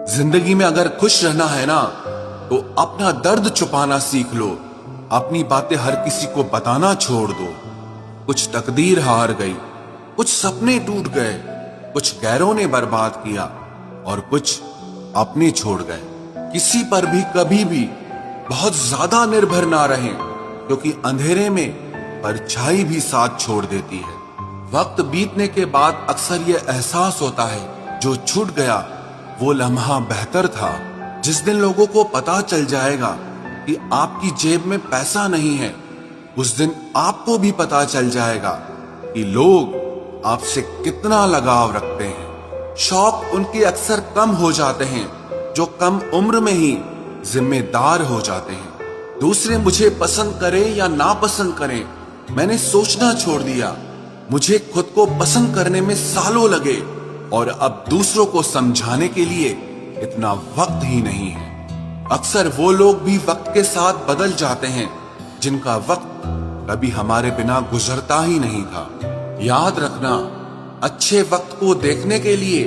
जिंदगी में अगर खुश रहना है ना, तो अपना दर्द छुपाना सीख लो। अपनी बातें हर किसी को बताना छोड़ दो। कुछ तकदीर हार गई, कुछ सपने टूट गए, कुछ गैरों ने बर्बाद किया और कुछ अपने छोड़ गए। किसी पर भी कभी भी बहुत ज्यादा निर्भर ना रहें, क्योंकि अंधेरे में परछाई भी साथ छोड़ देती है। वक्त बीतने के बाद अक्सर ये एहसास होता है, जो छूट गया वो लम्हा बेहतर था। जिस दिन लोगों को पता चल जाएगा कि आपकी जेब में पैसा नहीं है, उस दिन आपको भी पता चल जाएगा कि लोग आपसे कितना लगाव रखते हैं। शौक उनके अक्सर कम हो जाते हैं जो कम उम्र में ही जिम्मेदार हो जाते हैं। दूसरे मुझे पसंद करें या ना पसंद करें, मैंने सोचना छोड़ दिया। मुझे खुद को पसंद करने में सालों लगे और अब दूसरों को समझाने के लिए इतना वक्त ही नहीं है। अक्सर वो लोग भी वक्त के साथ बदल जाते हैं जिनका वक्त कभी हमारे बिना गुजरता ही नहीं था। याद रखना, अच्छे वक्त को देखने के लिए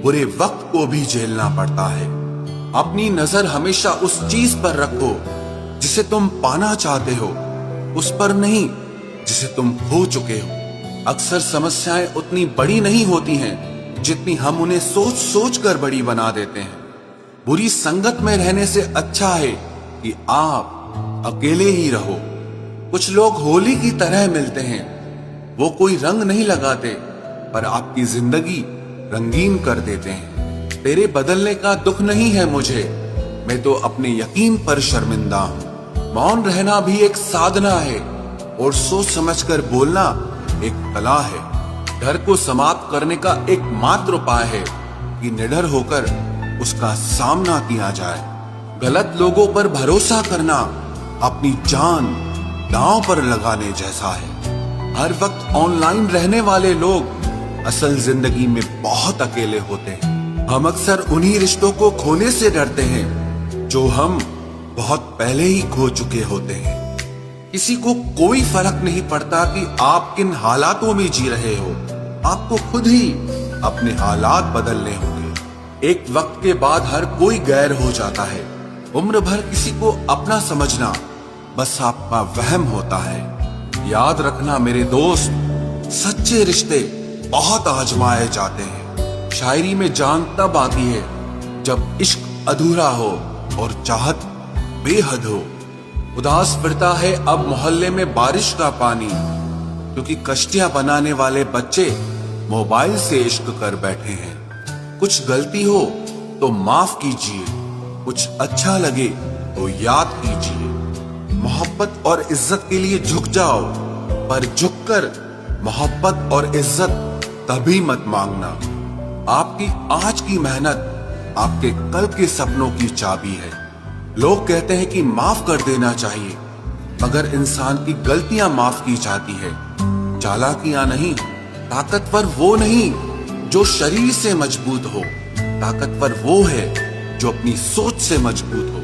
बुरे वक्त को भी झेलना पड़ता है। अपनी नजर हमेशा उस चीज पर रखो जिसे तुम पाना चाहते हो, उस पर नहीं जिसे तुम खो चुके हो। अक्सर समस्याएं उतनी बड़ी नहीं होती हैं जितनी हम उन्हें सोच सोच कर बड़ी बना देते हैं। बुरी संगत में रहने से अच्छा है कि आप अकेले ही रहो। कुछ लोग होली की तरह मिलते हैं, वो कोई रंग नहीं लगाते पर आपकी जिंदगी रंगीन कर देते हैं। तेरे बदलने का दुख नहीं है मुझे, मैं तो अपने यकीन पर शर्मिंदा हूं। मौन रहना भी एक साधना है और सोच समझकर बोलना एक कला है। डर को समाप्त करने का एकमात्र उपाय है कि निडर होकर उसका सामना किया जाए। गलत लोगों पर भरोसा करना अपनी जान दांव पर लगाने जैसा है। हर वक्त ऑनलाइन रहने वाले लोग असल जिंदगी में बहुत अकेले होते हैं। हम अक्सर उन्हीं रिश्तों को खोने से डरते हैं जो हम बहुत पहले ही खो चुके होते हैं। किसी को कोई फर्क नहीं पड़ता कि आप किन हालातों में जी रहे हो, आपको खुद ही अपने हालात बदलने होंगे। एक वक्त के बाद हर कोई गैर हो जाता है। उम्र भर किसी को अपना समझना बस आपका वहम होता है। याद रखना मेरे दोस्त, सच्चे रिश्ते बहुत आजमाए जाते हैं। शायरी में जान तब आती है जब इश्क अधूरा हो और चाहत बेहद हो। उदास फिरता है अब मोहल्ले में बारिश का पानी, क्योंकि कश्तियां बनाने वाले बच्चे मोबाइल से इश्क कर बैठे हैं। कुछ गलती हो तो माफ कीजिए, कुछ अच्छा लगे तो याद कीजिए। मोहब्बत और इज्जत के लिए झुक जाओ, पर झुककर मोहब्बत और इज्जत कभी मत मांगना। आपकी आज की मेहनत आपके कल के सपनों की चाबी है। लोग कहते हैं कि माफ कर देना चाहिए, मगर इंसान की गलतियां माफ की जाती है, चालाकियां नहीं। ताकतवर वो नहीं जो शरीर से मजबूत हो, ताकतवर वो है जो अपनी सोच से मजबूत हो।